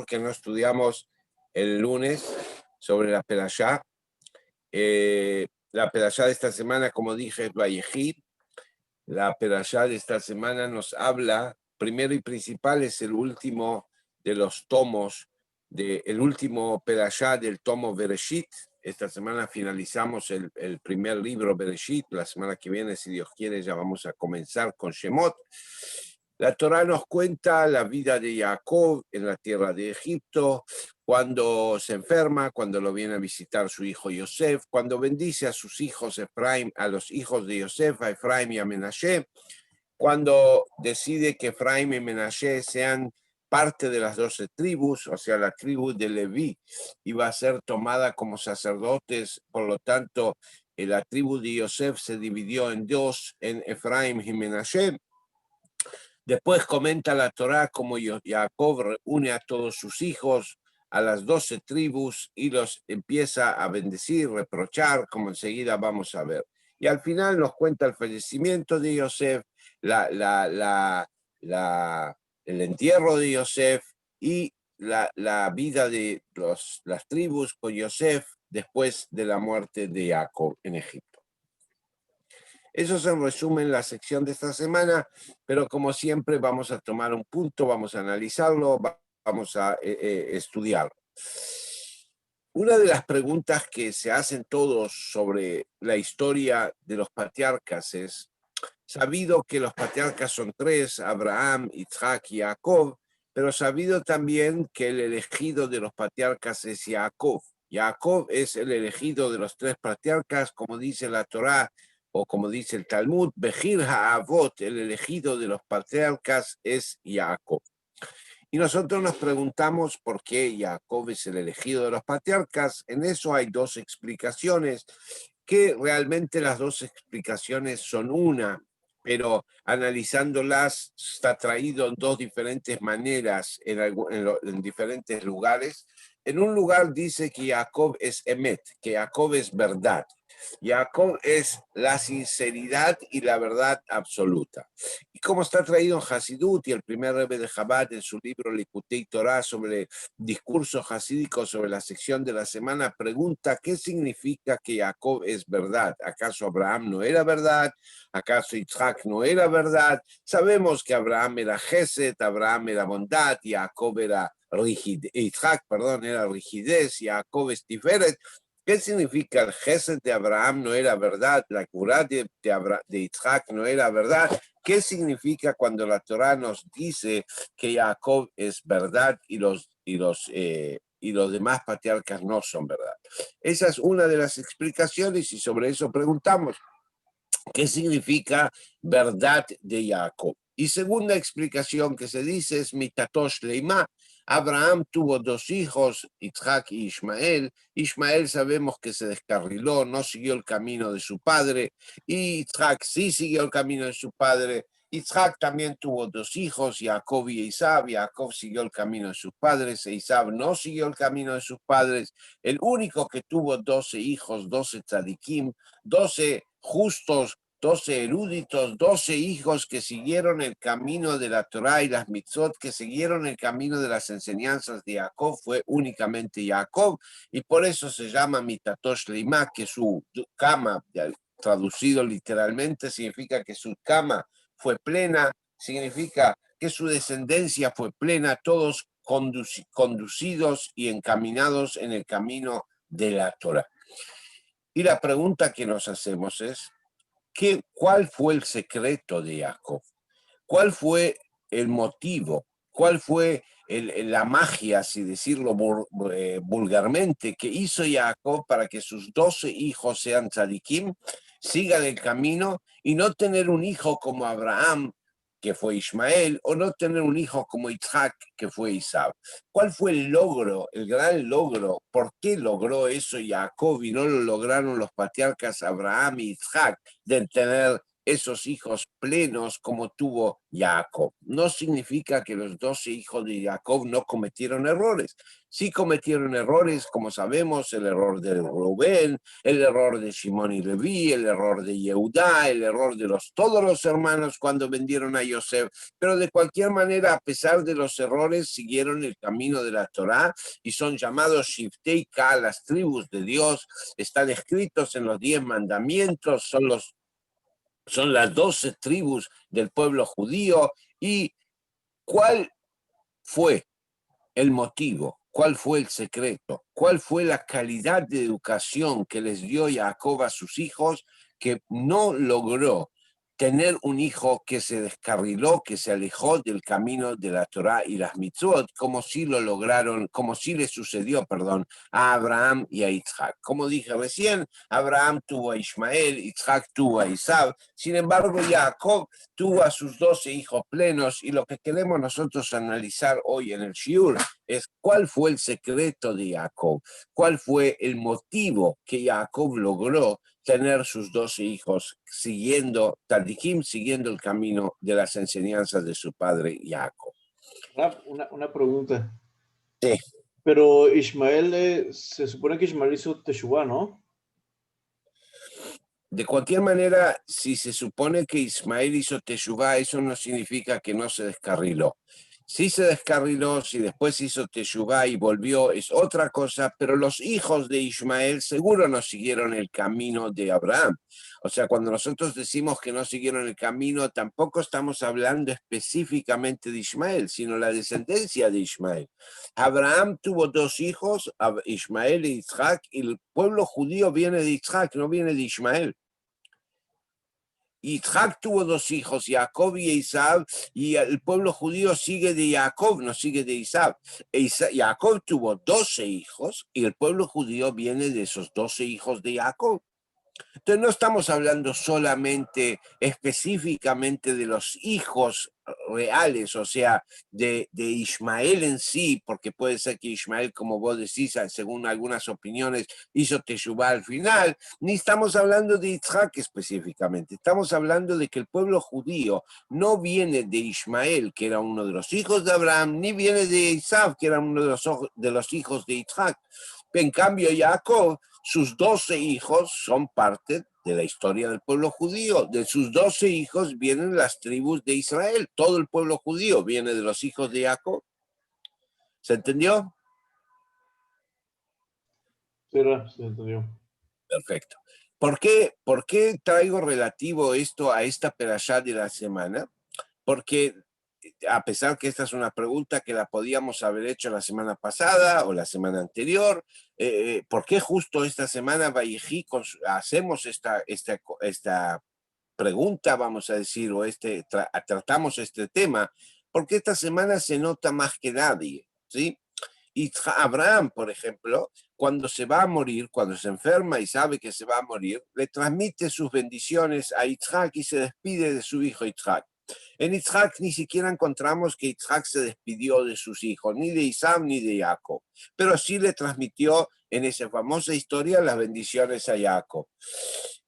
que no estudiamos el lunes sobre la Perashá. La Perashá de esta semana, como dije, es Vayejid. La Perashá de esta semana nos habla, primero y principal, es el último de los tomos, el último Perashá del tomo Bereshit. Esta semana finalizamos el primer libro Bereshit. La semana que viene, si Dios quiere, ya vamos a comenzar con Shemot. La Torá nos cuenta la vida de Jacob en la tierra de Egipto, cuando se enferma, cuando lo viene a visitar su hijo Yosef, cuando bendice a sus hijos Efraim, a los hijos de Yosef, a Efraim y a Menashe, cuando decide que Efraim y Menashe sean parte de las 12 tribus, o sea, la tribu de Leví iba a ser tomada como sacerdotes, por lo tanto, la tribu de Yosef se dividió en dos, en Efraim y Menashe. Después comenta la Torá como Jacob reúne a todos sus hijos, a las 12 tribus, y los empieza a bendecir, reprochar, como enseguida vamos a ver. Y al final nos cuenta el fallecimiento de Yosef, el entierro de Yosef y la vida de las tribus con Yosef después de la muerte de Jacob en Egipto. Eso es en resumen la sección de esta semana, pero como siempre vamos a tomar un punto, vamos a analizarlo, vamos a estudiarlo. Una de las preguntas que se hacen todos sobre la historia de los patriarcas es, sabido que los patriarcas son tres, Abraham, Isaac y Jacob, pero sabido también que el elegido de los patriarcas es Jacob. Jacob es el elegido de los tres patriarcas, como dice la Torá, o como dice el Talmud, Bejir Ha'avot, el elegido de los patriarcas es Jacob. Y nosotros nos preguntamos por qué Jacob es el elegido de los patriarcas. En eso hay dos explicaciones, que realmente las dos explicaciones son una, pero analizándolas está traído en dos diferentes maneras en diferentes lugares. En un lugar dice que Jacob es Emet, que Jacob es verdad. Jacob es la sinceridad y la verdad absoluta. Y como está traído en Hasidut, y el primer Rebbe de Chabad en su libro Likutei Torah sobre discurso hasídico sobre la sección de la semana, pregunta qué significa que Jacob es verdad. ¿Acaso Abraham no era verdad? ¿Acaso Isaac no era verdad? Sabemos que Abraham era Gesed, Abraham era bondad, y Jacob era Isaac, era rigidez, y Jacob es Tiferet. ¿Qué significa el Gesed de Abraham no era verdad? La Curá de Isaac no era verdad. ¿Qué significa cuando la Torá nos dice que Jacob es verdad y los demás patriarcas no son verdad? Esa es una de las explicaciones y sobre eso preguntamos. ¿Qué significa verdad de Jacob? Y segunda explicación que se dice es mitatosh leima. Abraham tuvo dos hijos, Isaac y Ismael. Ismael sabemos que se descarriló, no siguió el camino de su padre, y Isaac sí siguió el camino de su padre. Isaac también tuvo dos hijos, Jacob y Esaú. Jacob siguió el camino de sus padres, Esaú no siguió el camino de sus padres. El único que tuvo 12 hijos, 12 tzadikim, 12 justos, 12 eruditos, 12 hijos que siguieron el camino de la Torá y las mitzvot, que siguieron el camino de las enseñanzas de Jacob, fue únicamente Jacob, y por eso se llama Mitatosh Leimá, que su cama, traducido literalmente, significa que su cama fue plena, significa que su descendencia fue plena, todos conducidos y encaminados en el camino de la Torá. Y la pregunta que nos hacemos es, ¿cuál fue el secreto de Jacob? ¿Cuál fue el motivo? ¿Cuál fue la magia, si decirlo vulgarmente, que hizo Jacob para que sus 12 hijos sean tzadikim, sigan el camino y no tener un hijo como Abraham, que fue Ismael, o no tener un hijo como Isaac, que fue Esaú? ¿Cuál fue el logro, el gran logro? ¿Por qué logró eso Jacob y no lo lograron los patriarcas Abraham y Isaac de tener esos hijos plenos como tuvo Jacob. No significa que los 12 hijos de Jacob no cometieron errores. Sí cometieron errores, como sabemos, el error de Rubén, el error de Shimón y Leví, el error de Yehudá, el error de todos los hermanos cuando vendieron a Yosef, pero de cualquier manera, a pesar de los errores, siguieron el camino de la Torá y son llamados Shiftei Ka, las tribus de Dios, están escritos en los 10 mandamientos, son las 12 tribus del pueblo judío. ¿Y cuál fue el motivo? ¿Cuál fue el secreto? ¿Cuál fue la calidad de educación que les dio Jacob a sus hijos, que no logró tener un hijo que se descarriló, que se alejó del camino de la Torá y las mitzvot, como sí lo lograron, como sí le sucedió, perdón, a Abraham y a Isaac? Como dije recién, Abraham tuvo a Ismael, Isaac tuvo a Isab, sin embargo Jacob tuvo a sus 12 hijos plenos, y lo que queremos nosotros analizar hoy en el Shiur es cuál fue el secreto de Jacob, cuál fue el motivo que Jacob logró tener sus 12 hijos siguiendo el camino de las enseñanzas de su padre Jacob. Una pregunta. Sí. Pero Ismael, se supone que Ismael hizo Teshuvá, ¿no? De cualquier manera, si se supone que Ismael hizo Teshuvá, eso no significa que no se descarriló. Si se descarriló, si después hizo Teshuvá y volvió, es otra cosa, pero los hijos de Ismael seguro no siguieron el camino de Abraham. O sea, cuando nosotros decimos que no siguieron el camino, tampoco estamos hablando específicamente de Ismael, sino la descendencia de Ismael. Abraham tuvo 2 hijos, Ismael e Isaac, y el pueblo judío viene de Isaac, no viene de Ismael. Isaac tuvo 2 hijos, Jacob y Esaú, y el pueblo judío sigue de Jacob, no sigue de Esaú. Jacob tuvo 12 hijos y el pueblo judío viene de esos 12 hijos de Jacob. Entonces no estamos hablando solamente específicamente de los hijos reales, o sea, de Ismael en sí, porque puede ser que Ismael, como vos decís, según algunas opiniones, hizo Teshuvá al final, ni estamos hablando de Isaac específicamente, estamos hablando de que el pueblo judío no viene de Ismael, que era uno de los hijos de Abraham, ni viene de Esaú, que era uno de los hijos de Isaac. En cambio, Jacob, sus 12 hijos son parte de la historia del pueblo judío. De sus 12 hijos vienen las tribus de Israel. Todo el pueblo judío viene de los hijos de Jacob. ¿Se entendió? Sí, se entendió. Perfecto. ¿Por qué traigo relativo esto a esta perashá de la semana? Porque a pesar que esta es una pregunta que la podíamos haber hecho la semana pasada o la semana anterior, ¿por qué justo esta semana Vayejí hacemos esta pregunta, vamos a decir, o tratamos este tema? Porque esta semana se nota más que nadie, ¿sí? Y Abraham, por ejemplo, cuando se va a morir, cuando se enferma y sabe que se va a morir, le transmite sus bendiciones a Isaac y se despide de su hijo Isaac. En Isaac ni siquiera encontramos que Isaac se despidió de sus hijos, ni de Isaac ni de Jacob, pero sí le transmitió en esa famosa historia las bendiciones a Jacob.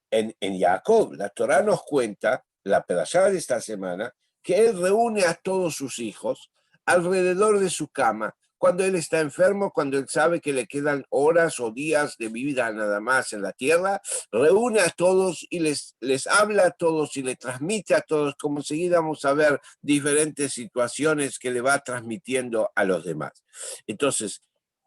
En Jacob, la Torá nos cuenta, la perashá de esta semana, que él reúne a todos sus hijos alrededor de su cama, cuando él está enfermo, cuando él sabe que le quedan horas o días de vida nada más en la tierra, reúne a todos y les habla a todos y le transmite a todos, como enseguida vamos a ver diferentes situaciones que le va transmitiendo a los demás. Entonces,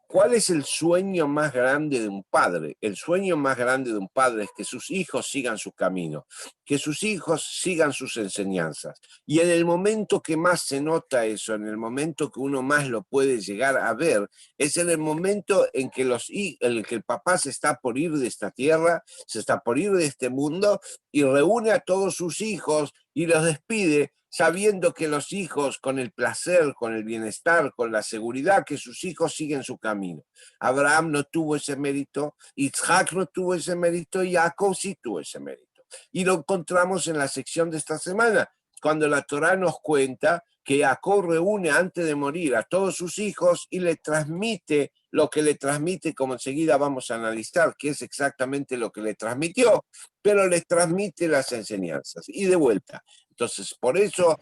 ¿cuál es el sueño más grande de un padre? El sueño más grande de un padre es que sus hijos sigan su camino, que sus hijos sigan sus enseñanzas. Y en el momento que más se nota eso, en el momento que uno más lo puede llegar a ver, es en el momento en que el papá se está por ir de esta tierra, se está por ir de este mundo y reúne a todos sus hijos y los despide, sabiendo que los hijos, con el placer, con el bienestar, con la seguridad, que sus hijos siguen su camino. Abraham no tuvo ese mérito, Isaac no tuvo ese mérito, y Jacob sí tuvo ese mérito. Y lo encontramos en la sección de esta semana, cuando la Torá nos cuenta que Jacob reúne antes de morir a todos sus hijos y le transmite lo que le transmite, como enseguida vamos a analizar, que es exactamente lo que le transmitió, pero le transmite las enseñanzas. Y de vuelta. Entonces, por eso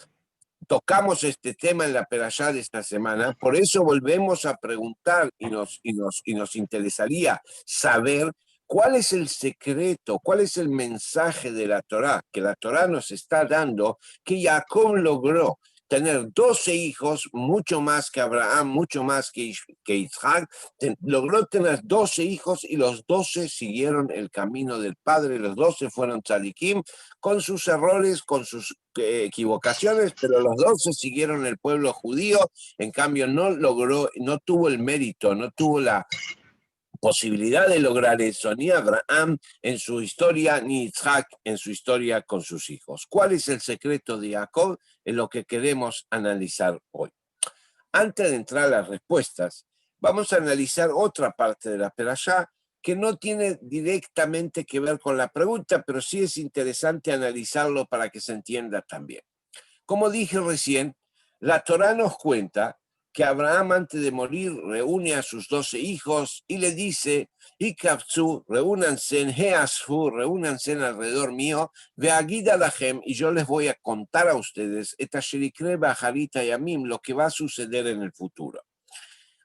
tocamos este tema en la Perashá de esta semana, por eso volvemos a preguntar y nos interesaría saber cuál es el secreto, cuál es el mensaje de la Torá, que la Torá nos está dando, que Jacob logró tener 12 hijos, mucho más que Abraham, mucho más que Isaac, logró tener 12 hijos y los 12 siguieron el camino del padre, los 12 fueron tzadikim, con sus errores, con sus equivocaciones, pero los 12 siguieron el pueblo judío, en cambio no logró, no tuvo el mérito, no tuvo la posibilidad de lograr eso, ni Abraham en su historia, ni Isaac en su historia con sus hijos. ¿Cuál es el secreto de Jacob? Es lo que queremos analizar hoy. Antes de entrar a las respuestas, vamos a analizar otra parte de la Perashá que no tiene directamente que ver con la pregunta, pero sí es interesante analizarlo para que se entienda también. Como dije recién, la Torá nos cuenta que Abraham antes de morir reúne a sus 12 hijos y le dice, Ikavtzu, reúnanse en Heasfu, reúnanse alrededor mío, Veagida Lahem, y yo les voy a contar a ustedes, Etashirikre Bajarita Yamim, lo que va a suceder en el futuro.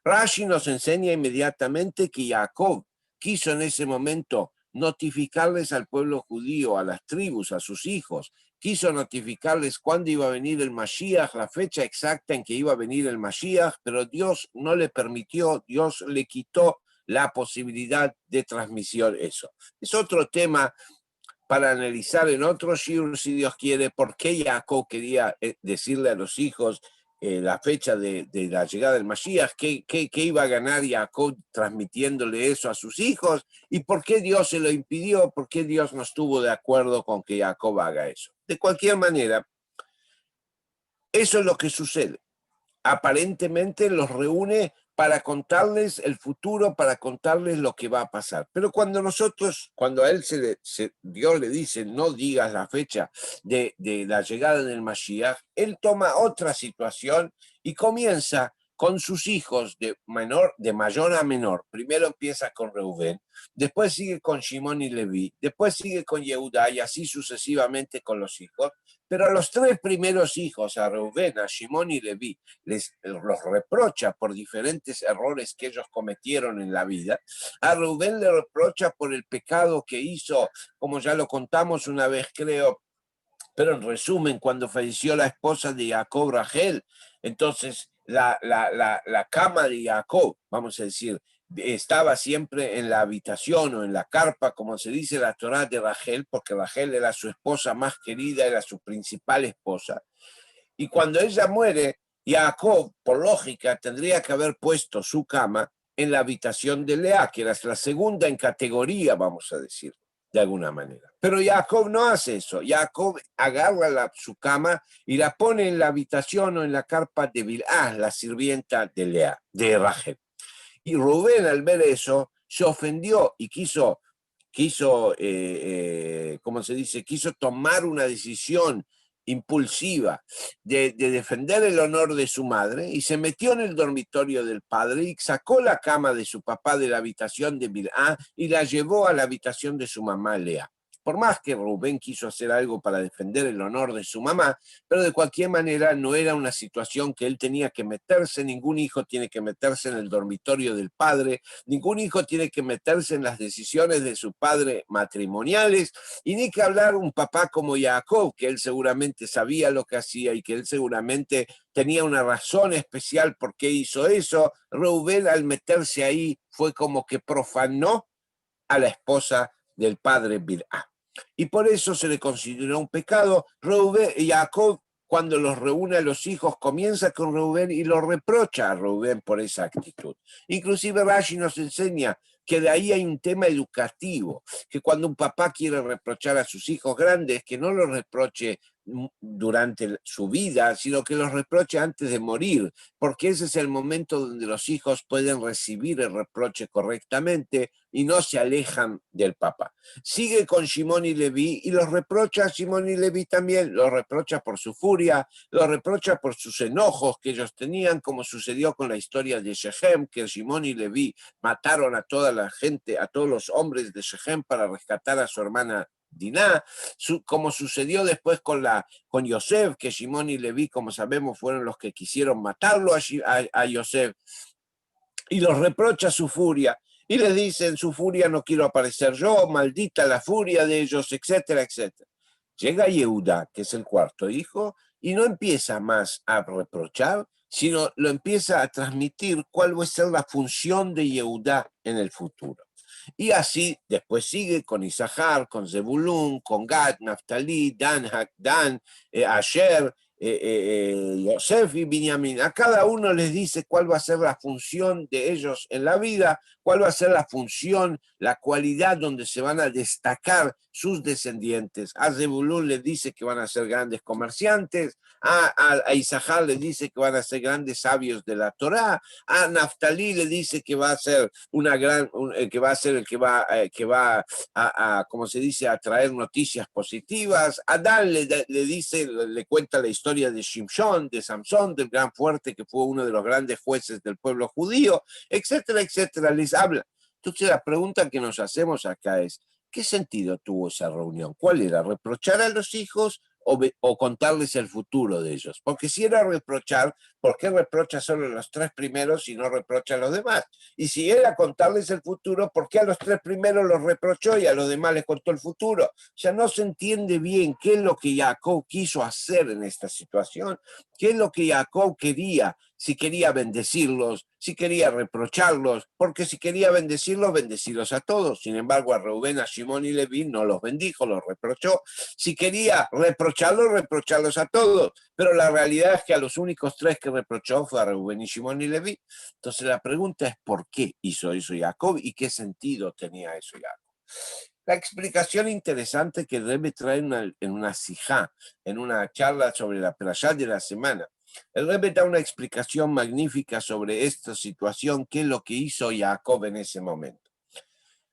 Rashi nos enseña inmediatamente que Jacob quiso en ese momento notificarles al pueblo judío, a las tribus, a sus hijos, quiso notificarles cuándo iba a venir el Mashiach, la fecha exacta en que iba a venir el Mashiach, pero Dios no le permitió, Dios le quitó la posibilidad de transmisión eso. Es otro tema para analizar en otro shiur, si Dios quiere, por qué Jacob quería decirle a los hijos la fecha de la llegada del Mashiach, qué iba a ganar Jacob transmitiéndole eso a sus hijos, y por qué Dios se lo impidió, por qué Dios no estuvo de acuerdo con que Jacob haga eso. De cualquier manera, eso es lo que sucede. Aparentemente los reúne para contarles el futuro, para contarles lo que va a pasar. Pero cuando a él Dios le dice, no digas la fecha de la llegada del Mashiach, él toma otra situación y comienza con sus hijos de mayor a menor. Primero empieza con Reubén, después sigue con Shimón y Leví, después sigue con Yehudá y así sucesivamente con los hijos. Pero a los tres primeros hijos, a Reubén, a Shimón y Leví, los reprocha por diferentes errores que ellos cometieron en la vida. A Reubén le reprocha por el pecado que hizo, como ya lo contamos una vez creo, pero en resumen, cuando falleció la esposa de Jacob, Rachel, entonces la cama de Jacob, vamos a decir, estaba siempre en la habitación o en la carpa, como se dice en la Torá de Rachel, porque Rachel era su esposa más querida, era su principal esposa. Y cuando ella muere, Jacob, por lógica, tendría que haber puesto su cama en la habitación de Lea, que era la segunda en categoría, vamos a decir, de alguna manera. Pero Jacob no hace eso. Jacob agarra su cama y la pone en la habitación o en la carpa de Bilhá, la sirvienta de Lea, de Rachel. Y Rubén, al ver eso, se ofendió y quiso ¿cómo se dice? Quiso tomar una decisión impulsiva de defender el honor de su madre y se metió en el dormitorio del padre y sacó la cama de su papá de la habitación de Bilhá y la llevó a la habitación de su mamá Lea. Por más que Rubén quiso hacer algo para defender el honor de su mamá, pero de cualquier manera no era una situación que él tenía que meterse, ningún hijo tiene que meterse en el dormitorio del padre, ningún hijo tiene que meterse en las decisiones de su padre matrimoniales, y ni que hablar un papá como Jacob, que él seguramente sabía lo que hacía y que él seguramente tenía una razón especial por qué hizo eso. Rubén al meterse ahí fue como que profanó a la esposa del padre Bilhá. Y por eso se le consideró un pecado. Jacob, cuando los reúne a los hijos, comienza con Reubén y lo reprocha a Reubén por esa actitud. Inclusive Rashi nos enseña que de ahí hay un tema educativo, que cuando un papá quiere reprochar a sus hijos grandes, que no los reproche durante su vida, sino que los reproche antes de morir, porque ese es el momento donde los hijos pueden recibir el reproche correctamente y no se alejan del papá. Sigue con Shimon y Leví y los reprocha a Shimon y Leví también, los reprocha por su furia, los reprocha por sus enojos que ellos tenían, como sucedió con la historia de Shechem, que Shimon y Leví mataron a toda la gente, a todos los hombres de Shechem para rescatar a su hermana Diná, como sucedió después con Yosef, que Shimon y Leví, como sabemos, fueron los que quisieron matarlo a Yosef, y los reprocha su furia, y les dice, en su furia no quiero aparecer yo, maldita la furia de ellos, etcétera, etcétera. Llega Yehuda, que es el cuarto hijo, y no empieza más a reprochar, sino lo empieza a transmitir cuál va a ser la función de Yehuda en el futuro. Y así después sigue con Isahar, con Zebulún, con Gad, Naftali, Dan, Asher, Yosef y Binyamin. A cada uno les dice cuál va a ser la función de ellos en la vida, cuál va a ser la función, la cualidad donde se van a destacar sus descendientes. A Zebulún les dice que van a ser grandes comerciantes, a Isahar les dice que van a ser grandes sabios de la Torá, a Naftali le dice que va a ser que va a ser el que va a como se dice, a traer noticias positivas. A Dan le dice, le cuenta la historia de Shimshon, de Samson, del gran fuerte que fue uno de los grandes jueces del pueblo judío, etcétera, etcétera, les habla. Entonces la pregunta que nos hacemos acá es, ¿qué sentido tuvo esa reunión? ¿Cuál era? ¿Reprochar a los hijos o contarles el futuro de ellos? Porque si era reprochar, ¿por qué reprocha solo a los tres primeros y no reprocha a los demás? Y si era contarles el futuro, ¿por qué a los tres primeros los reprochó y a los demás les contó el futuro? Ya no se entiende bien qué es lo que Jacob quiso hacer en esta situación, qué es lo que Jacob quería, si quería bendecirlos, si quería reprocharlos, porque si quería bendecirlos a todos. Sin embargo, a Reubén, a Shimón y Leví no los bendijo, los reprochó. Si quería reprocharlos a todos. Pero la realidad es que a los únicos tres que reprochó fue a Reubén y Shimón y Leví. Entonces la pregunta es ¿por qué hizo eso Jacob y qué sentido tenía eso Jacob? La explicación interesante que debe traer en una sijá, en una charla sobre la perashá de la semana, el Rebbe da una explicación magnífica sobre esta situación, qué es lo que hizo Jacob en ese momento.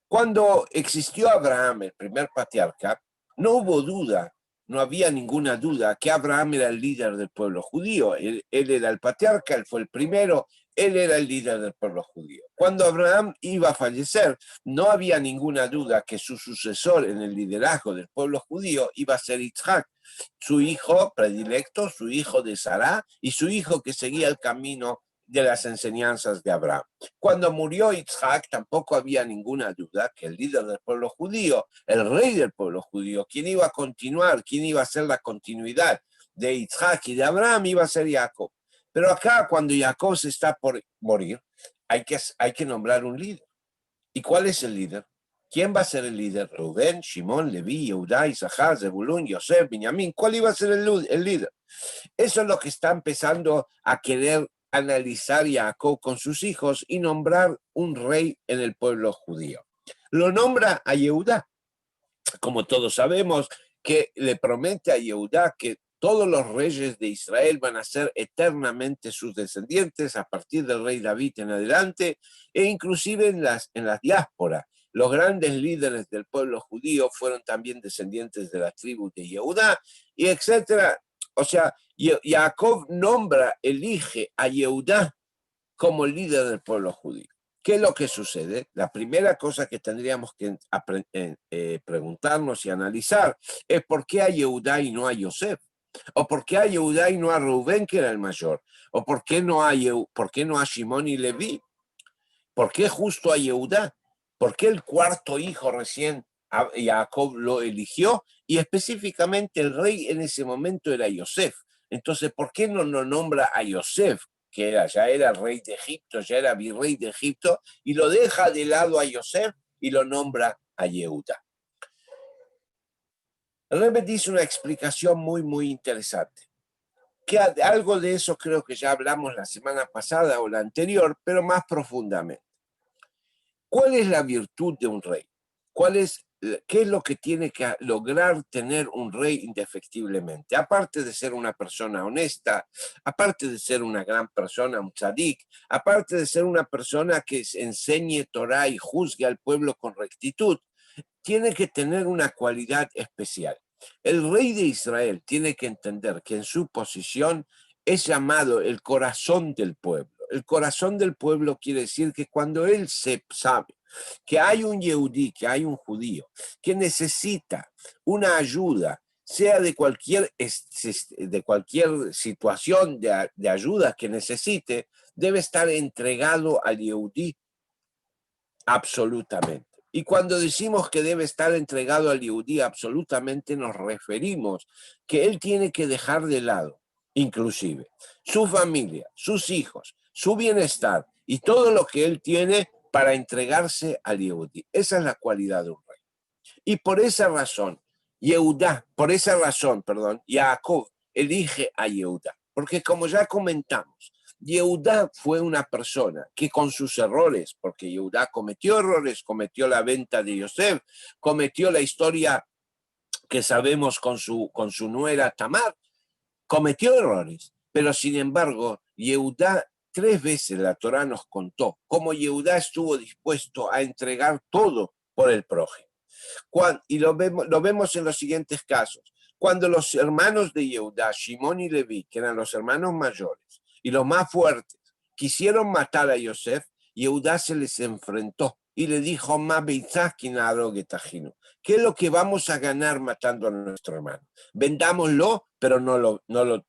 Cuando existió Abraham, el primer patriarca, no hubo duda, no había ninguna duda que Abraham era el líder del pueblo judío. Él era el patriarca, él fue el primero, él era el líder del pueblo judío. Cuando Abraham iba a fallecer, no había ninguna duda que su sucesor en el liderazgo del pueblo judío iba a ser Isaac, su hijo predilecto, su hijo de Sará y su hijo que seguía el camino de las enseñanzas de Abraham. Cuando murió Isaac, tampoco había ninguna duda que el líder del pueblo judío, el rey del pueblo judío, quien iba a continuar, quien iba a ser la continuidad de Isaac y de Abraham, iba a ser Jacob. Pero acá, cuando Jacob se está por morir, hay que nombrar un líder. ¿Y cuál es el líder? ¿Quién va a ser el líder? Rubén, Shimón, Leví, Yehudá, Isahar, Zebulún, Yosef, Binyamin. ¿Cuál iba a ser el líder? Eso es lo que está empezando a querer analizar Jacob con sus hijos y nombrar un rey en el pueblo judío. Lo nombra a Yehudá. Como todos sabemos, que le promete a Yehudá que todos los reyes de Israel van a ser eternamente sus descendientes a partir del rey David en adelante, e inclusive en la diáspora. Los grandes líderes del pueblo judío fueron también descendientes de la tribu de Yehudá, y etcétera. O sea, Jacob elige a Yehudá como líder del pueblo judío. ¿Qué es lo que sucede? La primera cosa que tendríamos que preguntarnos y analizar es por qué a Yehudá y no a Yosef. ¿O por qué a Yehudá y no a Rubén, que era el mayor? ¿O por qué no a Shimón y Leví? ¿Por qué justo a Yehudá? ¿Por qué el cuarto hijo recién Jacob lo eligió? Y específicamente el rey en ese momento era Yosef. Entonces, ¿por qué no nombra a Yosef, que ya era rey de Egipto, ya era virrey de Egipto, y lo deja de lado a Yosef y lo nombra a Yehudá? El Rebbe dice una explicación muy, muy interesante. Que algo de eso creo que ya hablamos la semana pasada o la anterior, pero más profundamente. ¿Cuál es la virtud de un rey? ¿Cuál es ¿qué es lo que tiene que lograr tener un rey indefectiblemente? Aparte de ser una persona honesta, aparte de ser una gran persona, un tzadik, aparte de ser una persona que enseñe Torah y juzgue al pueblo con rectitud, tiene que tener una cualidad especial. El rey de Israel tiene que entender que en su posición es llamado el corazón del pueblo. El corazón del pueblo quiere decir que cuando él se sabe que hay un yehudí, que hay un judío, que necesita una ayuda, sea de cualquier situación de ayuda que necesite, debe estar entregado al yehudí absolutamente. Y cuando decimos que debe estar entregado al yehudí absolutamente, nos referimos que él tiene que dejar de lado, inclusive, su familia, sus hijos, su bienestar y todo lo que él tiene para entregarse al yehudí. Esa es la cualidad de un rey. Y por esa razón, Jacob elige a Yehudá. Porque como ya comentamos, Yehudá fue una persona que con sus errores, porque Yehudá cometió errores, cometió la venta de Yosef, cometió la historia que sabemos con su nuera Tamar, cometió errores, pero sin embargo, Yehudá, 3 veces la Torá nos contó cómo Yehudá estuvo dispuesto a entregar todo por el prójimo. Y lo vemos en los siguientes casos. Cuando los hermanos de Yehudá, Shimón y Leví, que eran los hermanos mayores y los más fuertes, quisieron matar a Yosef, Yehudá se les enfrentó y le dijo, ¿qué es lo que vamos a ganar matando a nuestro hermano? Vendámoslo, pero no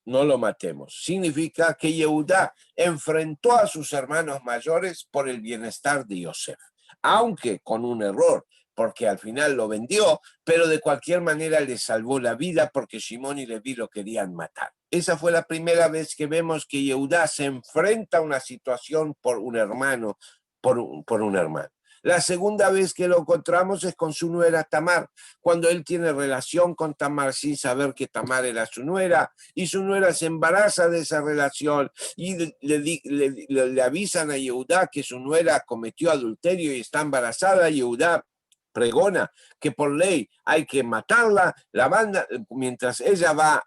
lo matemos. Significa que Yehudá enfrentó a sus hermanos mayores por el bienestar de Yosef, aunque con un error, porque al final lo vendió, pero de cualquier manera le salvó la vida porque Shimón y Leví lo querían matar. Esa fue la primera vez que vemos que Yehudá se enfrenta a una situación por un hermano, por un hermano. La segunda vez que lo encontramos es con su nuera Tamar, cuando él tiene relación con Tamar sin saber que Tamar era su nuera, y su nuera se embaraza de esa relación, y le avisan a Yehudá que su nuera cometió adulterio y está embarazada. Yehudá pregona que por ley hay que matarla, la banda, mientras ella va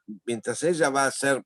a ser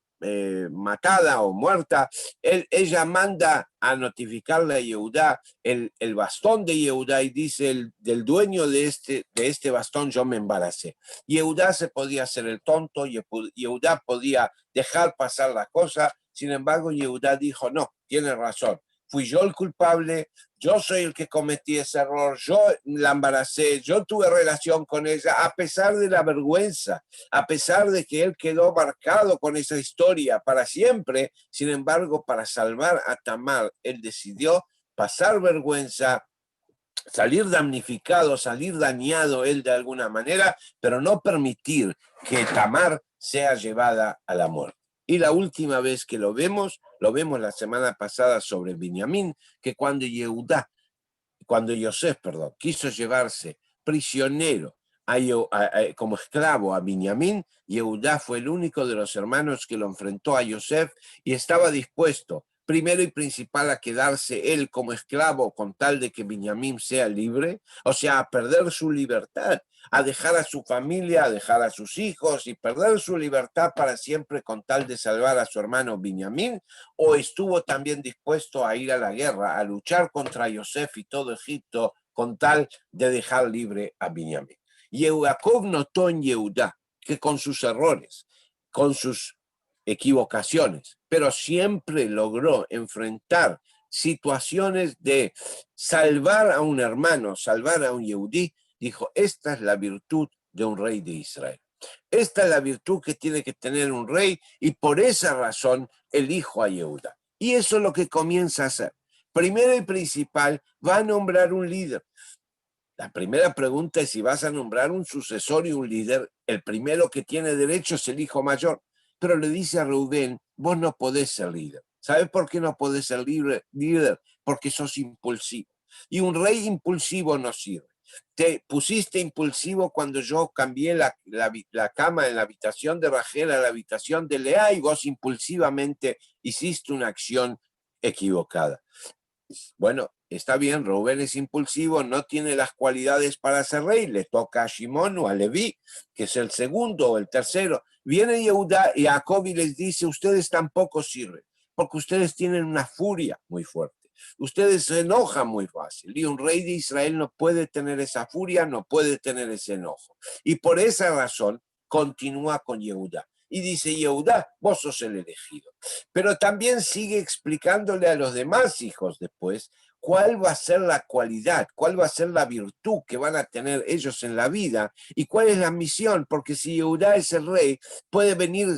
matada o muerta, ella manda a notificarle a Yehudá el bastón de Yehudá y dice, del dueño de este bastón yo me embaracé. Yehudá se podía hacer el tonto, Yehudá podía dejar pasar la cosa, sin embargo Yehudá dijo, no, tiene razón, fui yo el culpable, yo soy el que cometí ese error, yo la embaracé, yo tuve relación con ella, a pesar de la vergüenza, a pesar de que él quedó marcado con esa historia para siempre. Sin embargo, para salvar a Tamar, él decidió pasar vergüenza, salir damnificado, salir dañado él de alguna manera, pero no permitir que Tamar sea llevada a la muerte. Y la última vez que lo vemos la semana pasada sobre Binyamin, que cuando Yosef, quiso llevarse prisionero como esclavo a Binyamin, Yehudá fue el único de los hermanos que lo enfrentó a Yosef y estaba dispuesto, primero y principal, a quedarse él como esclavo con tal de que Binyamin sea libre, o sea, a perder su libertad, a dejar a su familia, a dejar a sus hijos y perder su libertad para siempre con tal de salvar a su hermano Binyamin, o estuvo también dispuesto a ir a la guerra, a luchar contra Yosef y todo Egipto con tal de dejar libre a Binyamin. Jacob notó en Yehudá que con sus errores, con sus equivocaciones, pero siempre logró enfrentar situaciones de salvar a un hermano, salvar a un yehudí. Dijo, esta es la virtud de un rey de Israel. Esta es la virtud que tiene que tener un rey y por esa razón elijo a Yehudá. Y eso es lo que comienza a hacer. Primero y principal, va a nombrar un líder. La primera pregunta es si vas a nombrar un sucesor y un líder. El primero que tiene derecho es el hijo mayor. Pero le dice a Rubén, vos no podés ser líder. ¿Sabes por qué no podés ser líder? Porque sos impulsivo. Y un rey impulsivo no sirve. Te pusiste impulsivo cuando yo cambié la cama en la habitación de Rachel a la habitación de Lea y vos impulsivamente hiciste una acción equivocada. Bueno, está bien, Rubén es impulsivo, no tiene las cualidades para ser rey, le toca a Shimón o a Leví, que es el segundo o el tercero. Viene Yehudá y Jacob y les dice, ustedes tampoco sirven, porque ustedes tienen una furia muy fuerte. Ustedes se enojan muy fácil y un rey de Israel no puede tener esa furia, no puede tener ese enojo. Y por esa razón continúa con Yehudá. Y dice, Yehudá, vos sos el elegido. Pero también sigue explicándole a los demás hijos después cuál va a ser la cualidad, cuál va a ser la virtud que van a tener ellos en la vida y cuál es la misión, porque si Yehudá es el rey, puede venir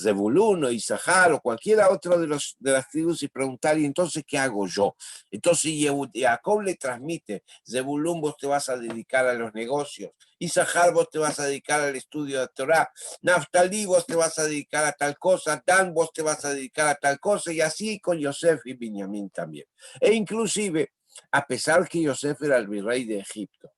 Zebulún o Isahar o cualquiera otro de las tribus y preguntar, ¿y entonces qué hago yo? Entonces Jacob le transmite, Zebulún, vos te vas a dedicar a los negocios, Isahar, vos te vas a dedicar al estudio de Torah, Naftalí, vos te vas a dedicar a tal cosa, Dan, vos te vas a dedicar a tal cosa, y así con Yosef y Benjamín también. E inclusive, a pesar que Yosef era el virrey de Egipto,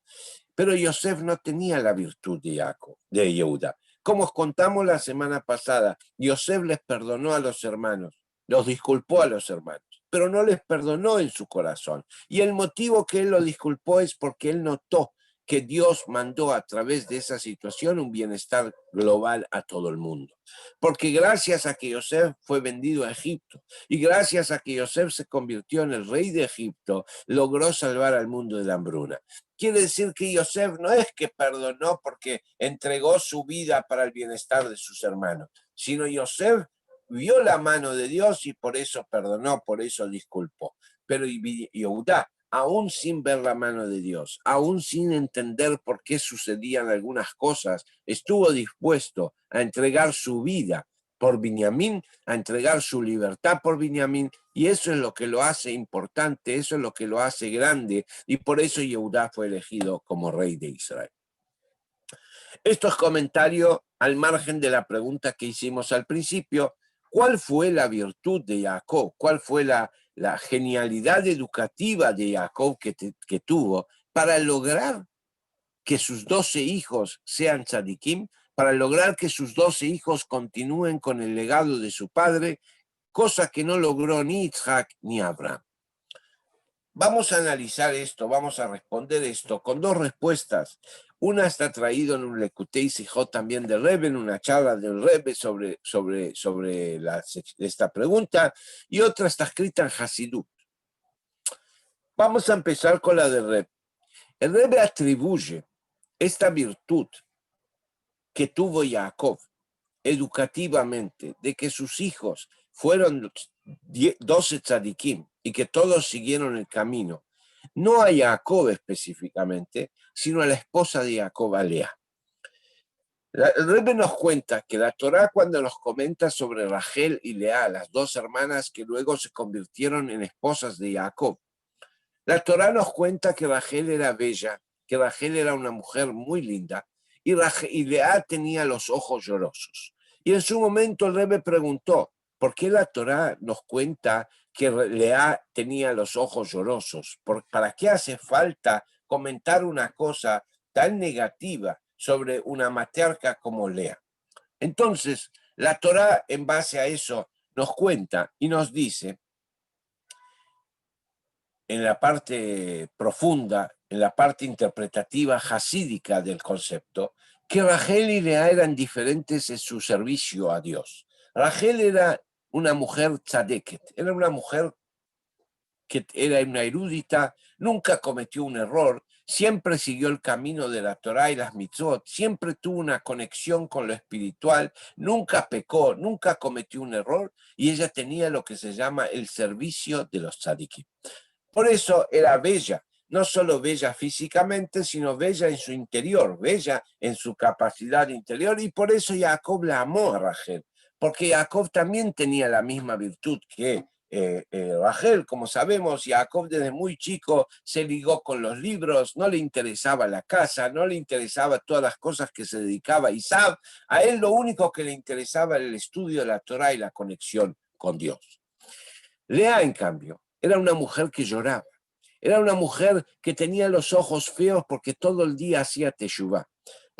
pero Yosef no tenía la virtud de Jacob, de Yehuda. Como os contamos la semana pasada, Yosef les perdonó a los hermanos, los disculpó a los hermanos, pero no les perdonó en su corazón. Y el motivo que él lo disculpó es porque él notó que Dios mandó a través de esa situación un bienestar global a todo el mundo. Porque gracias a que Yosef fue vendido a Egipto y gracias a que Yosef se convirtió en el rey de Egipto, logró salvar al mundo de la hambruna. Quiere decir que Yosef no es que perdonó porque entregó su vida para el bienestar de sus hermanos, sino Yosef vio la mano de Dios y por eso perdonó, por eso disculpó. Pero Yehudá, aún sin ver la mano de Dios, aún sin entender por qué sucedían algunas cosas, estuvo dispuesto a entregar su vida por Binyamin, a entregar su libertad por Binyamin, y eso es lo que lo hace importante, eso es lo que lo hace grande, y por eso Yehudá fue elegido como rey de Israel. Estos comentarios al margen de la pregunta que hicimos al principio, ¿cuál fue la virtud de Jacob? ¿Cuál fue la genialidad educativa de Jacob que tuvo para lograr que sus 12 hijos sean tzadikim, para lograr que sus 12 hijos continúen con el legado de su padre, cosa que no logró ni Isaac ni Abraham? Vamos a analizar esto, vamos a responder esto con dos respuestas. Una está traída en un Lekutei Sijot también del Rebbe, en una charla del Rebbe sobre esta pregunta, y otra está escrita en Hasidut. Vamos a empezar con la del Rebbe. El Rebbe atribuye esta virtud que tuvo Jacob educativamente, de que sus hijos fueron 12 tzadikim y que todos siguieron el camino, no a Jacob específicamente, sino a la esposa de Jacob, a Lea. El Rebbe nos cuenta que la Torá, cuando nos comenta sobre Rachel y Lea, las dos hermanas que luego se convirtieron en esposas de Jacob, la Torá nos cuenta que Rachel era bella, que Rachel era una mujer muy linda, y Lea tenía los ojos llorosos. Y en su momento el Rebbe preguntó, ¿por qué la Torá nos cuenta que Lea tenía los ojos llorosos? ¿Para qué hace falta comentar una cosa tan negativa sobre una matriarca como Lea? Entonces, la Torá, en base a eso, nos cuenta y nos dice, en la parte profunda, en la parte interpretativa hasídica del concepto, que Rachel y Lea eran diferentes en su servicio a Dios. Rachel era una mujer tzadeket, era una mujer que era una erudita, nunca cometió un error, siempre siguió el camino de la Torá y las mitzvot, siempre tuvo una conexión con lo espiritual, nunca pecó, nunca cometió un error, y ella tenía lo que se llama el servicio de los tzadikim. Por eso era bella, no solo bella físicamente, sino bella en su interior, bella en su capacidad interior, y por eso Jacob la amó a Rachel, porque Jacob también tenía la misma virtud que Rachel. Como sabemos, Jacob desde muy chico se ligó con los libros, no le interesaba la casa, no le interesaba todas las cosas que se dedicaba a Isaac, a él lo único que le interesaba era el estudio de la Torá y la conexión con Dios. Lea, en cambio, era una mujer que lloraba. Era una mujer que tenía los ojos feos porque todo el día hacía teshuvá.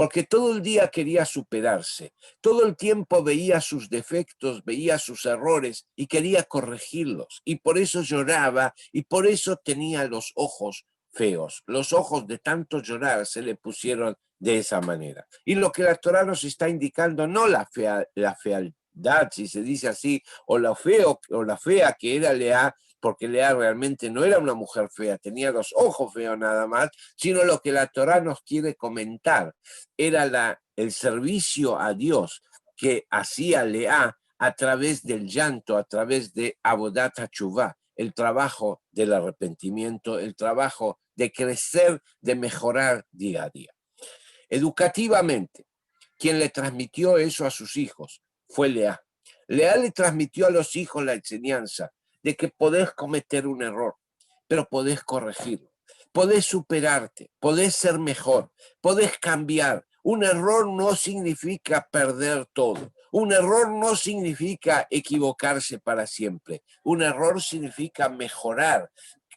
porque todo el día quería superarse, todo el tiempo veía sus defectos, veía sus errores y quería corregirlos, y por eso lloraba y por eso tenía los ojos feos. Los ojos de tanto llorar se le pusieron de esa manera. Y lo que la Torá nos está indicando, no la fealdad, si se dice así, o la feo o la fea que era Lea, porque Lea realmente no era una mujer fea, tenía los ojos feos nada más, sino lo que la Torá nos quiere comentar era el servicio a Dios que hacía Lea a través del llanto, a través de Avodat HaTshuvah, el trabajo del arrepentimiento, el trabajo de crecer, de mejorar día a día. Educativamente, quien le transmitió eso a sus hijos fue Lea. Lea le transmitió a los hijos la enseñanza de que podés cometer un error, pero podés corregirlo, podés superarte, podés ser mejor, podés cambiar. Un error no significa perder todo. Un error no significa equivocarse para siempre. Un error significa mejorar,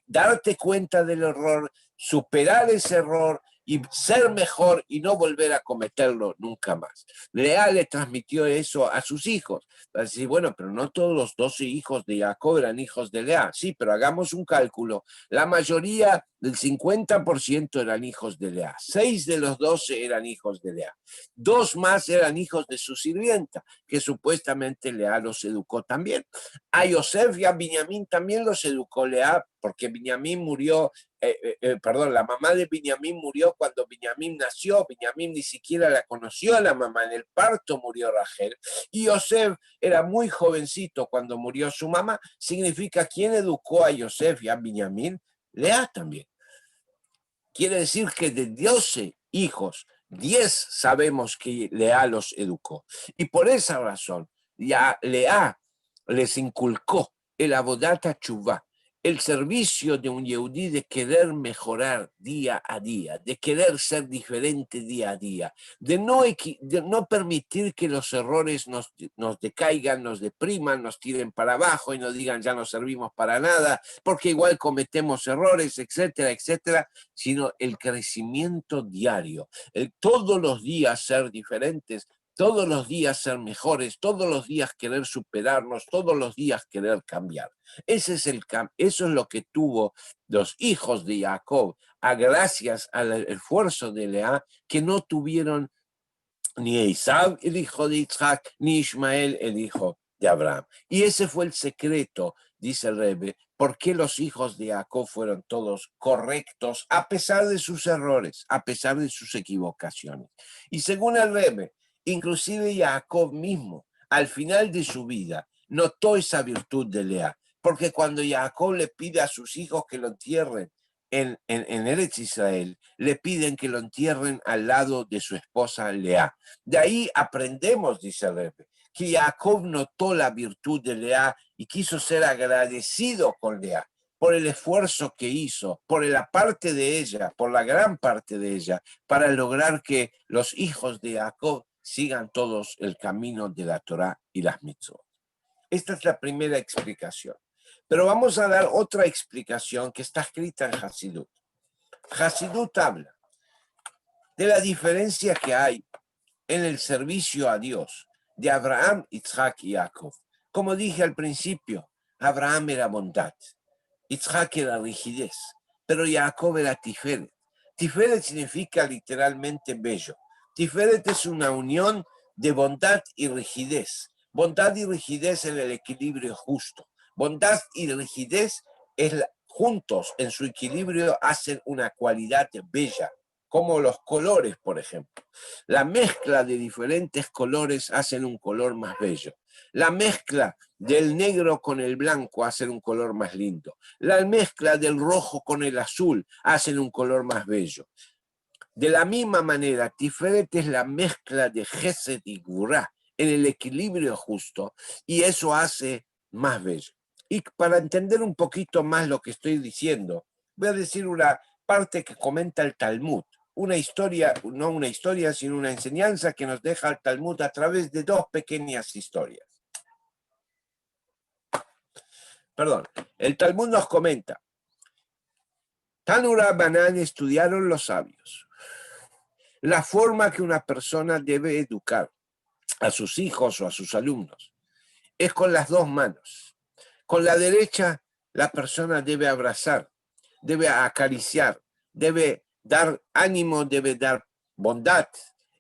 darte cuenta del error, superar ese error y ser mejor y no volver a cometerlo nunca más. Lea le transmitió eso a sus hijos. Así, bueno, pero no todos los 12 hijos de Jacob eran hijos de Lea. Sí, pero hagamos un cálculo. La mayoría, del 50% eran hijos de Lea. 6 de los 12 eran hijos de Lea. 2 más eran hijos de su sirvienta, que supuestamente Lea los educó también. A Yosef y a Binyamin también los educó Lea, porque Binyamin murió, la mamá de Binyamin murió cuando Binyamin nació. Binyamin ni siquiera la conoció a la mamá, en el parto murió Rachel. Y Yosef era muy jovencito cuando murió su mamá. Significa, ¿quién educó a Yosef y a Binyamin? Lea también. Quiere decir que de 12 hijos, 10 sabemos que Lea los educó. Y por esa razón, ya Lea les inculcó el Avodat HaTshuvah, el servicio de un yehudí de querer mejorar día a día, de querer ser diferente día a día, de no permitir que los errores nos decaigan, nos depriman, nos tiren para abajo y nos digan ya no servimos para nada, porque igual cometemos errores, etcétera, etcétera, sino el crecimiento diario, el todos los días ser diferentes, todos los días ser mejores, todos los días querer superarnos, todos los días querer cambiar. Eso es lo que tuvo los hijos de Jacob, gracias al esfuerzo de Lea, que no tuvieron ni Esaú, el hijo de Isaac, ni Ismael, el hijo de Abraham. Y ese fue el secreto, dice el Rebbe, por qué los hijos de Jacob fueron todos correctos, a pesar de sus errores, a pesar de sus equivocaciones. Y según el Rebbe, inclusive Jacob mismo, al final de su vida, notó esa virtud de Lea, porque cuando Jacob le pide a sus hijos que lo entierren en Eretz Israel, le piden que lo entierren al lado de su esposa Lea. De ahí aprendemos, dice el Rebbe, que Jacob notó la virtud de Lea y quiso ser agradecido con Lea por el esfuerzo que hizo, por la parte de ella, por la gran parte de ella, para lograr que los hijos de Jacob sigan todos el camino de la Torá y las mitzvot. Esta es la primera explicación. Pero vamos a dar otra explicación que está escrita en Hasidut. Hasidut habla de la diferencia que hay en el servicio a Dios de Abraham, Isaac y Jacob. Como dije al principio, Abraham era bondad, Isaac era rigidez, pero Jacob era Tiferet. Tiferet significa literalmente bello. Tiferet es una unión de bondad y rigidez. Bondad y rigidez en el equilibrio justo. Bondad y rigidez juntos en su equilibrio hacen una cualidad bella, como los colores, por ejemplo. La mezcla de diferentes colores hacen un color más bello. La mezcla del negro con el blanco hacen un color más lindo. La mezcla del rojo con el azul hacen un color más bello. De la misma manera, Tiferet es la mezcla de Gesed y Gurá en el equilibrio justo, y eso hace más bello. Y para entender un poquito más lo que estoy diciendo, voy a decir una parte que comenta el Talmud. Una historia, no una historia, sino una enseñanza que nos deja el Talmud a través de dos pequeñas historias. Perdón, el Talmud nos comenta, Tanu Rabbanan estudiaron los sabios. la forma que una persona debe educar a sus hijos o a sus alumnos es con las dos manos. Con la derecha, la persona debe abrazar, debe acariciar, debe dar ánimo, debe dar bondad.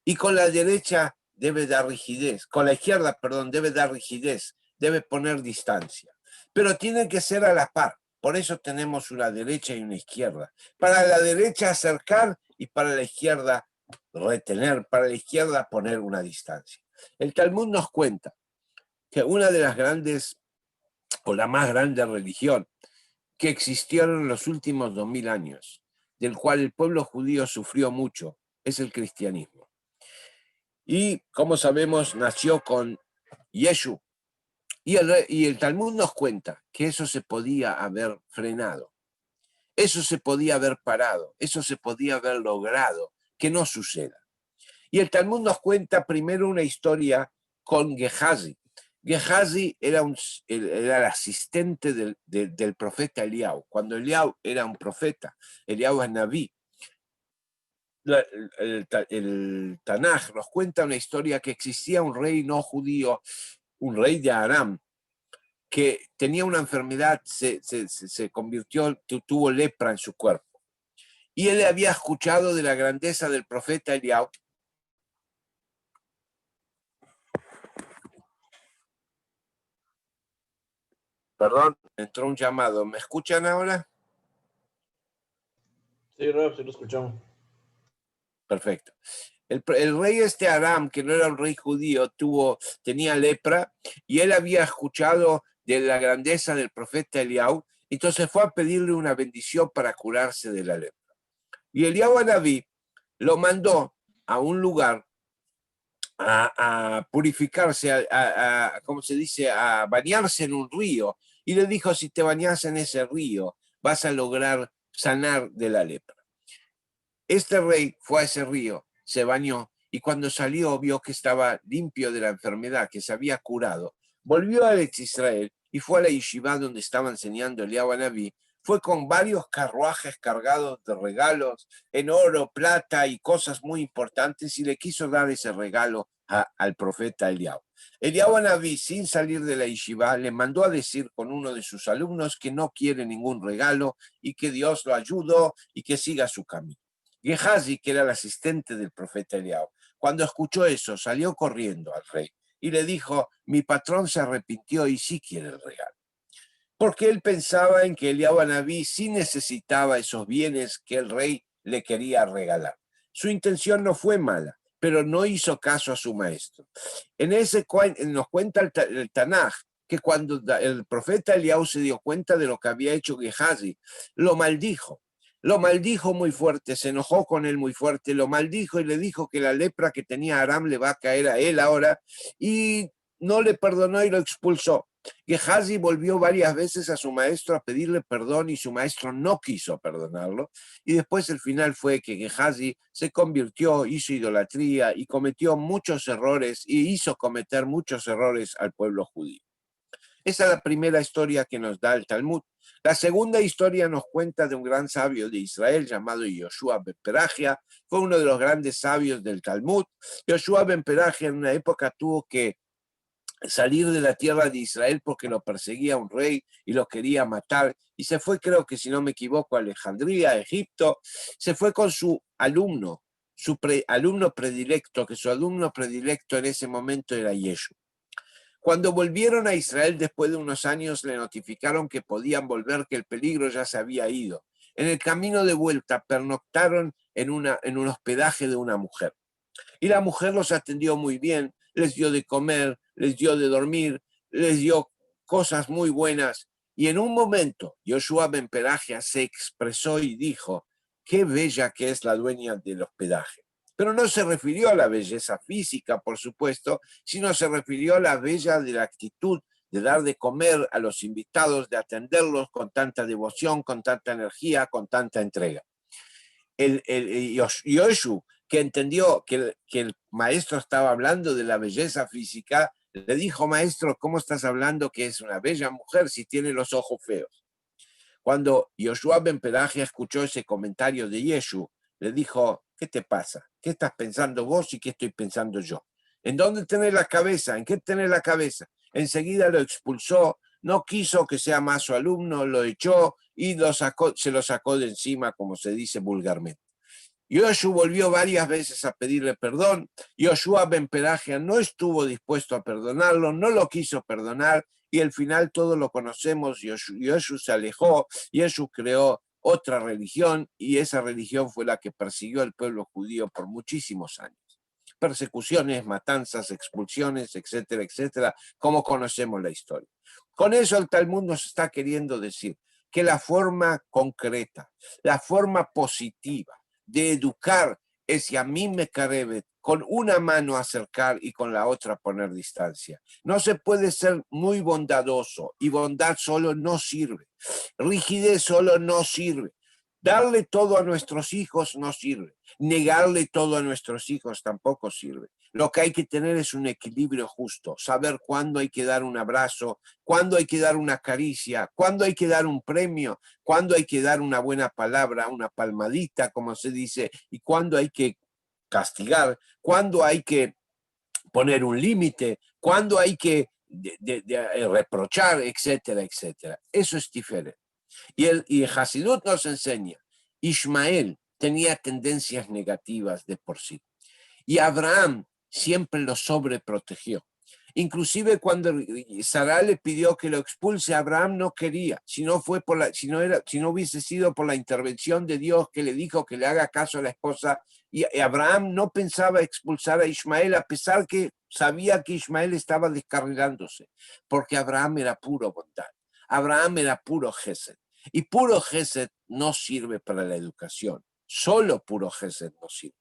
Y con la derecha debe dar rigidez. Con la izquierda, perdón, debe dar rigidez, debe poner distancia. Pero tiene que ser a la par. Por eso tenemos una derecha y una izquierda. Para la derecha acercar y para la izquierda retener, para la izquierda poner una distancia. El Talmud nos cuenta que una de las grandes o la más grande religión que existieron en los últimos 2000 años, del cual el pueblo judío sufrió mucho, es el cristianismo. Y, como sabemos, nació con Yeshu. Y el Talmud nos cuenta que eso se podía haber frenado, eso se podía haber parado, eso se podía haber logrado, que no suceda. Y el Talmud nos cuenta primero una historia con Gehazi. Gehazi era el asistente del profeta Eliau. Cuando Eliau era un profeta, Eliau es Naví. El Tanaj nos cuenta una historia que existía un rey no judío, un rey de Aram, que tenía una enfermedad, se convirtió, tuvo lepra en su cuerpo. Y él había escuchado de la grandeza del profeta Eliau. Perdón, entró un llamado. ¿Me escuchan ahora? Sí, Rab, sí lo escuchamos. Perfecto. El rey Aram, que no era un rey judío, tenía lepra y él había escuchado de la grandeza del profeta Eliau, entonces fue a pedirle una bendición para curarse de la lepra. Y Eliau Anabí lo mandó a un lugar a purificarse, ¿cómo se dice?, a bañarse en un río. Y le dijo, si te bañas en ese río, vas a lograr sanar de la lepra. Este rey fue a ese río, se bañó, y cuando salió vio que estaba limpio de la enfermedad, que se había curado. Volvió a Eretz Israel y fue a la yeshiva donde estaba enseñando Eliyahu Anabí. Fue con varios carruajes cargados de regalos en oro, plata y cosas muy importantes, y le quiso dar ese regalo al profeta Eliyahu. Eliyahu Anabí, sin salir de la yeshiva, le mandó a decir con uno de sus alumnos que no quiere ningún regalo y que Dios lo ayudó y que siga su camino. Gehazi, que era el asistente del profeta Eliyahu, cuando escuchó eso, salió corriendo al rey y le dijo, mi patrón se arrepintió y sí quiere el regalo. Porque él pensaba en que Eliyahu Anabí sí necesitaba esos bienes que el rey le quería regalar. Su intención no fue mala, pero no hizo caso a su maestro. Nos cuenta el Tanaj que cuando el profeta Eliyahu se dio cuenta de lo que había hecho Gehazi, lo maldijo. Lo maldijo muy fuerte, se enojó con él muy fuerte, lo maldijo y le dijo que la lepra que tenía Aram le va a caer a él ahora, y no le perdonó y lo expulsó. Gehazi volvió varias veces a su maestro a pedirle perdón y su maestro no quiso perdonarlo, y después el final fue que Gehazi se convirtió, hizo idolatría y cometió muchos errores y hizo cometer muchos errores al pueblo judío. Esa es la primera historia que nos da el Talmud. La segunda historia nos cuenta de un gran sabio de Israel llamado Yoshua ben Perachia. Fue uno de los grandes sabios del Talmud. Yoshua ben Perachia en una época tuvo que salir de la tierra de Israel porque lo perseguía un rey y lo quería matar. Y se fue, creo que si no me equivoco, a Alejandría, a Egipto. Se fue con su alumno, alumno predilecto, que su alumno predilecto en ese momento era Yeshu. Cuando volvieron a Israel después de unos años, le notificaron que podían volver, que el peligro ya se había ido. En el camino de vuelta pernoctaron en un hospedaje de una mujer. Y la mujer los atendió muy bien, les dio de comer, les dio de dormir, les dio cosas muy buenas. Y en un momento, Yoshua ben Perachia se expresó y dijo, qué bella que es la dueña del hospedaje. Pero no se refirió a la belleza física, por supuesto, sino se refirió a la bella de la actitud de dar de comer a los invitados, de atenderlos con tanta devoción, con tanta energía, con tanta entrega. El Yoshu, que entendió que el maestro estaba hablando de la belleza física, le dijo, maestro, ¿cómo estás hablando que es una bella mujer si tiene los ojos feos? Cuando Yoshua ben Perachia escuchó ese comentario de Yeshu, le dijo, ¿Qué te pasa? ¿Qué estás pensando vos y qué estoy pensando yo? ¿En dónde tenés la cabeza? ¿En qué tenés la cabeza? Enseguida lo expulsó, no quiso que sea más su alumno, lo echó y se lo sacó de encima, como se dice vulgarmente. Yoshua volvió varias veces a pedirle perdón. Yoshua ben Perajia no estuvo dispuesto a perdonarlo, no lo quiso perdonar y al final todos lo conocemos. Yoshua se alejó, Yoshua creó otra religión y esa religión fue la que persiguió al pueblo judío por muchísimos años. Persecuciones, matanzas, expulsiones, etcétera, etcétera, como conocemos la historia. Con eso el Talmud nos está queriendo decir que la forma concreta, la forma positiva de educar es y a mí me carebe con una mano acercar y con la otra poner distancia. No se puede ser muy bondadoso y bondad solo no sirve. Rigidez solo no sirve. Darle todo a nuestros hijos no sirve. Negarle todo a nuestros hijos tampoco sirve. Lo que hay que tener es un equilibrio justo, saber cuándo hay que dar un abrazo, cuándo hay que dar una caricia, cuándo hay que dar un premio, cuándo hay que dar una buena palabra, una palmadita, como se dice, y cuándo hay que castigar, cuándo hay que poner un límite, cuándo hay que reprochar, etcétera, etcétera. Eso es diferente. Y el Hasidut nos enseña, Ismael tenía tendencias negativas de por sí. Y Abraham siempre lo sobreprotegió. Inclusive cuando Sarah le pidió que lo expulse, Abraham no quería, si no hubiese sido por la intervención de Dios que le dijo que le haga caso a la esposa, y Abraham no pensaba expulsar a Ismael, a pesar que sabía que Ismael estaba descarrilándose, porque Abraham era puro bondad, Abraham era puro Gesed, y puro Gesed no sirve para la educación, solo puro Gesed no sirve.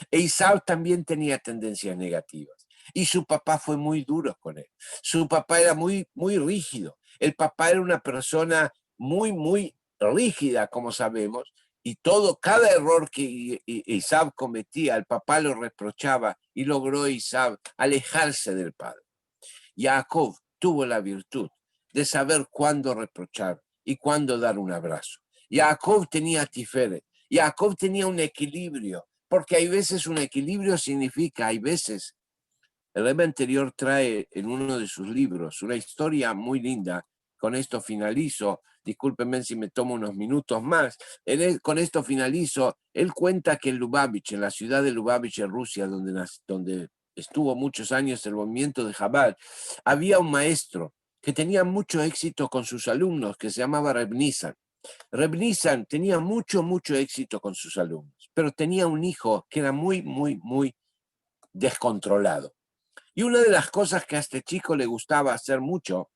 E Isaac también tenía tendencias negativas y su papá fue muy duro con él. Su papá era muy, muy rígido. El papá era una persona muy, muy rígida, como sabemos, y cada error que Isaac cometía, el papá lo reprochaba y logró Isaac alejarse del padre. Jacob tuvo la virtud de saber cuándo reprochar y cuándo dar un abrazo. Jacob tenía tiferet, Jacob tenía un equilibrio, porque hay veces un equilibrio significa, hay veces, el Rebbe anterior trae en uno de sus libros una historia muy linda, con esto finalizo, discúlpenme si me tomo unos minutos más, con esto finalizo, él cuenta que en Lubavitch, en la ciudad de Lubavitch, en Rusia, donde estuvo muchos años el movimiento de Chabad, había un maestro que tenía mucho éxito con sus alumnos, que se llamaba Reb Nissan. Reb Nissan tenía mucho, mucho éxito con sus alumnos, pero tenía un hijo que era muy, muy, muy descontrolado. Y una de las cosas que a este chico le gustaba hacer mucho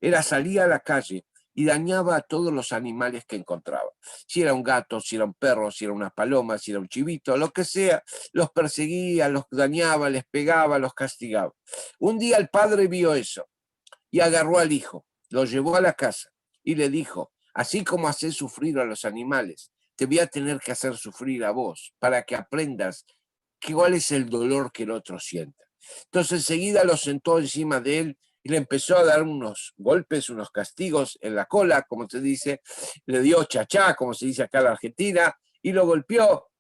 era salir a la calle y dañaba a todos los animales que encontraba. Si era un gato, si era un perro, si era una paloma, si era un chivito, lo que sea, los perseguía, los dañaba, les pegaba, los castigaba. Un día el padre vio eso y agarró al hijo, lo llevó a la casa y le dijo, así como haces sufrir a los animales, te voy a tener que hacer sufrir a vos para que aprendas cuál es el dolor que el otro sienta. Entonces enseguida lo sentó encima de él y le empezó a dar unos golpes, unos castigos en la cola, como se dice, le dio chachá, como se dice acá en la Argentina, y lo golpeó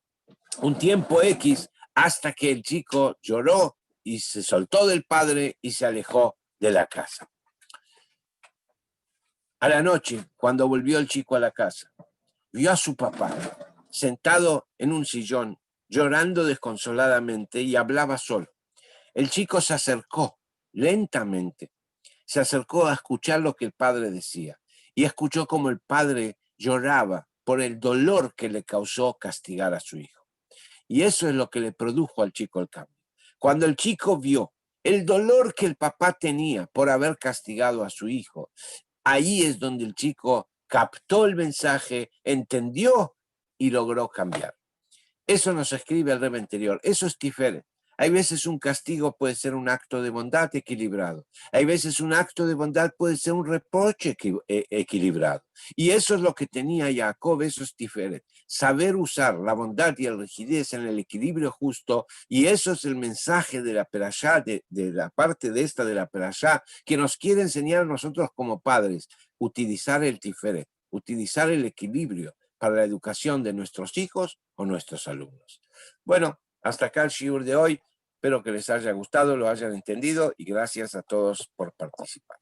un tiempo X hasta que el chico lloró y se soltó del padre y se alejó de la casa. A la noche, cuando volvió el chico a la casa, vio a su papá sentado en un sillón, llorando desconsoladamente y hablaba solo. El chico se acercó lentamente, se acercó a escuchar lo que el padre decía y escuchó como el padre lloraba por el dolor que le causó castigar a su hijo. Y eso es lo que le produjo al chico el cambio. Cuando el chico vio el dolor que el papá tenía por haber castigado a su hijo, ahí es donde el chico captó el mensaje, entendió y logró cambiar. Eso nos escribe el Rebbe anterior, eso es tiferet. Hay veces un castigo puede ser un acto de bondad equilibrado. Hay veces un acto de bondad puede ser un reproche equilibrado. Y eso es lo que tenía Jacob, eso es tiferet. Saber usar la bondad y la rigidez en el equilibrio justo, y eso es el mensaje de la perashá, de la parte de esta de la perashá, que nos quiere enseñar a nosotros como padres, utilizar el tiferet, utilizar el equilibrio, para la educación de nuestros hijos o nuestros alumnos. Bueno, hasta acá el shiur de hoy. Espero que les haya gustado, lo hayan entendido y gracias a todos por participar.